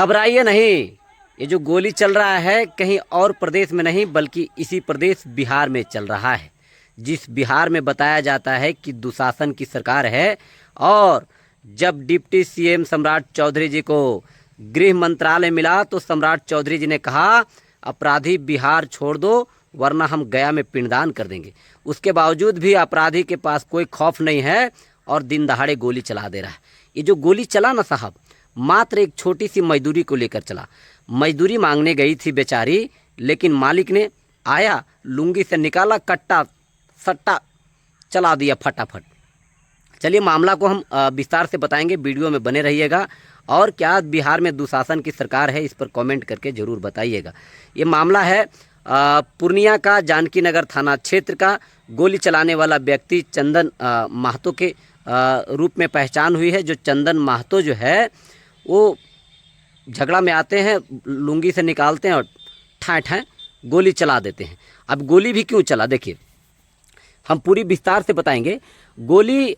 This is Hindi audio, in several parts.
घबराइए नहीं, ये जो गोली चल रहा है कहीं और प्रदेश में नहीं बल्कि इसी प्रदेश बिहार में चल रहा है। जिस बिहार में बताया जाता है कि दुशासन की सरकार है, और जब डिप्टी सीएम सम्राट चौधरी जी को गृह मंत्रालय मिला तो सम्राट चौधरी जी ने कहा अपराधी बिहार छोड़ दो वरना हम गया में पिंडदान कर देंगे। उसके बावजूद भी अपराधी के पास कोई खौफ नहीं है और दिन दहाड़े गोली चला दे रहा है। ये जो गोली चला ना साहब, मात्र एक छोटी सी मजदूरी को लेकर चला। मजदूरी मांगने गई थी बेचारी, लेकिन मालिक ने आया, लुंगी से निकाला, कट्टा सट्टा चला दिया फटाफट। चलिए मामला को हम विस्तार से बताएंगे, वीडियो में बने रहिएगा। और क्या बिहार में दुशासन की सरकार है, इस पर कमेंट करके ज़रूर बताइएगा। ये मामला है पूर्णिया का, जानकी नगर थाना क्षेत्र का। गोली चलाने वाला व्यक्ति चंदन महतो के रूप में पहचान हुई है। जो चंदन महतो जो है वो झगड़ा में आते हैं, लुंगी से निकालते हैं और ठाए ठाए गोली चला देते हैं। अब गोली भी क्यों चला, देखिए हम पूरी विस्तार से बताएंगे। गोली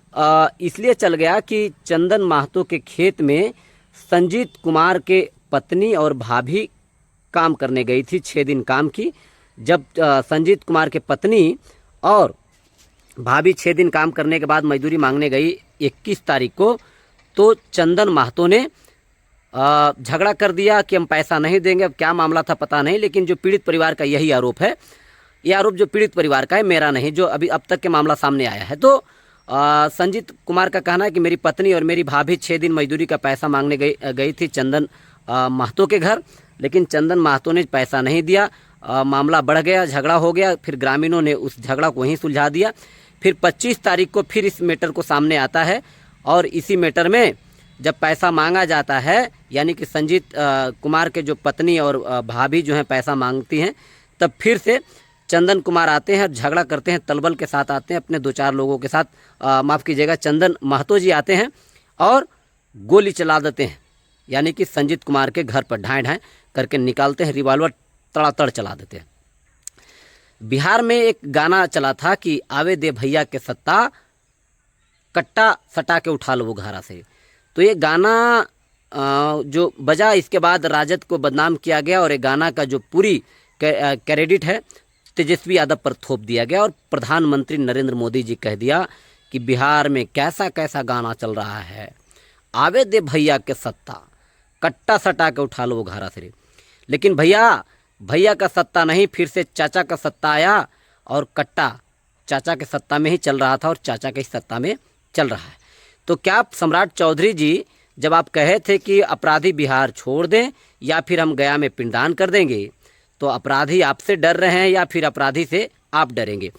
इसलिए चल गया कि चंदन महतो के खेत में संजीत कुमार के पत्नी और भाभी काम करने गई थी, 6 दिन काम की। जब संजीत कुमार के पत्नी और भाभी 6 दिन काम करने के बाद मजदूरी मांगने गई 21 तारीख को, तो चंदन महतो ने झगड़ा कर दिया कि हम पैसा नहीं देंगे। अब क्या मामला था पता नहीं, लेकिन जो पीड़ित परिवार का यही आरोप है। ये आरोप जो पीड़ित परिवार का है, मेरा नहीं, जो अभी अब तक के मामला सामने आया है। तो संजीत कुमार का कहना है कि मेरी पत्नी और मेरी भाभी 6 दिन मजदूरी का पैसा मांगने गई थी चंदन महतो के घर, लेकिन चंदन महतो ने पैसा नहीं दिया। मामला बढ़ गया, झगड़ा हो गया। फिर ग्रामीणों ने उस झगड़ा को वहीं सुलझा दिया। फिर 25 तारीख को फिर इस मैटर को सामने आता है, और इसी मैटर में जब पैसा मांगा जाता है, यानी कि संजीत कुमार के जो पत्नी और भाभी जो हैं पैसा मांगती हैं, तब फिर से चंदन कुमार आते हैं, झगड़ा करते हैं, तलबल के साथ आते हैं अपने 2-4 लोगों के साथ, माफ़ कीजिएगा चंदन महतो जी आते हैं और गोली चला देते हैं। यानी कि संजीत कुमार के घर पर ढाएँ ढाएँ करके निकालते हैं, रिवॉल्वर तड़ातड़ चला देते हैं। बिहार में एक गाना चला था कि आवे दे भैया के सत्ता, कट्टा सटा के उठा लो वो घारा से। तो ये गाना जो बजा, इसके बाद राजद को बदनाम किया गया और ये गाना का जो पूरी क्रेडिट है तेजस्वी यादव पर थोप दिया गया। और प्रधानमंत्री नरेंद्र मोदी जी कह दिया कि बिहार में कैसा कैसा गाना चल रहा है, आवे दे भैया के सत्ता, कट्टा सटा के उठा लो वो घारा से। लेकिन भैया का सत्ता नहीं, फिर से चाचा का सत्ता आया और कट्टा चाचा के सत्ता में ही चल रहा था और चाचा के सत्ता में चल रहा है। तो क्या सम्राट चौधरी जी जब आप कहे थे कि अपराधी बिहार छोड़ दें या फिर हम गया में पिंडदान कर देंगे, तो अपराधी आपसे डर रहे हैं या फिर अपराधी से आप डरेंगे?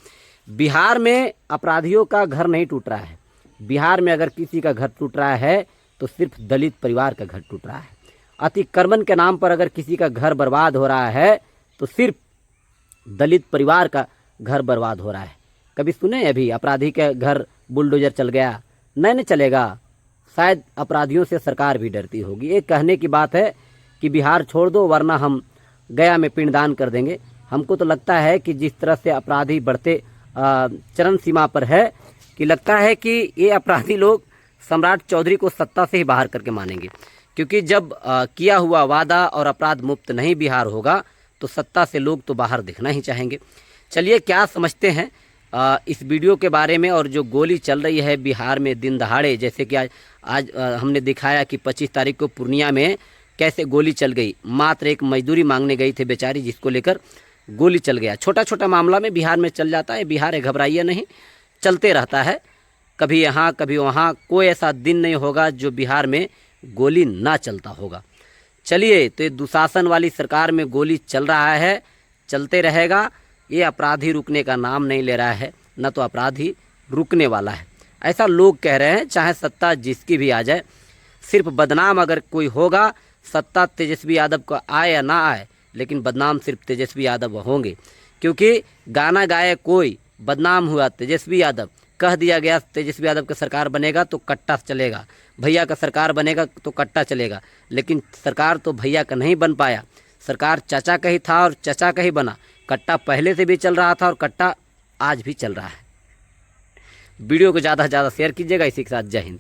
बिहार में अपराधियों का घर नहीं टूट रहा है। बिहार में अगर किसी का घर टूट रहा है तो सिर्फ दलित परिवार का घर टूट रहा है। अतिक्रमण के नाम पर अगर किसी का घर बर्बाद हो रहा है तो सिर्फ दलित परिवार का घर बर्बाद हो रहा है। कभी सुने अभी अपराधी के घर बुलडोजर चल गया? नहीं चलेगा। शायद अपराधियों से सरकार भी डरती होगी। एक कहने की बात है कि बिहार छोड़ दो वरना हम गया में पिंडदान कर देंगे। हमको तो लगता है कि जिस तरह से अपराधी बढ़ते चरम सीमा पर है, कि लगता है कि ये अपराधी लोग सम्राट चौधरी को सत्ता से ही बाहर करके मानेंगे। क्योंकि जब किया हुआ वादा और अपराध मुक्त नहीं बिहार होगा तो सत्ता से लोग तो बाहर दिखना ही चाहेंगे। चलिए क्या समझते हैं इस वीडियो के बारे में। और जो गोली चल रही है बिहार में दिन दहाड़े, जैसे कि आज हमने दिखाया कि 25 तारीख को पूर्णिया में कैसे गोली चल गई। मात्र एक मजदूरी मांगने गई थी बेचारी, जिसको लेकर गोली चल गया। छोटा छोटा मामला में बिहार में चल जाता है। बिहार है, घबराइए नहीं, चलते रहता है, कभी यहाँ कभी वहाँ। कोई ऐसा दिन नहीं होगा जो बिहार में गोली ना चलता होगा। चलिए, तो ये दुशासन वाली सरकार में गोली चल रहा है, चलते रहेगा। ये अपराधी रुकने का नाम नहीं ले रहा है, न तो अपराधी रुकने वाला है, ऐसा लोग कह रहे हैं। चाहे सत्ता जिसकी भी आ जाए, सिर्फ बदनाम अगर कोई होगा, सत्ता तेजस्वी यादव को आए या ना आए, लेकिन बदनाम सिर्फ तेजस्वी यादव होंगे। क्योंकि गाना गाए कोई, बदनाम हुआ तेजस्वी यादव। कह दिया गया तेजस्वी यादव का सरकार बनेगा तो कट्टा चलेगा, भैया का सरकार बनेगा तो कट्टा चलेगा। लेकिन सरकार तो भैया का नहीं बन पाया, सरकार चाचा का ही था और चाचा का ही बना। कट्टा पहले से भी चल रहा था और कट्टा आज भी चल रहा है। वीडियो को ज़्यादा से ज़्यादा शेयर कीजिएगा। इसी के साथ जय हिंद।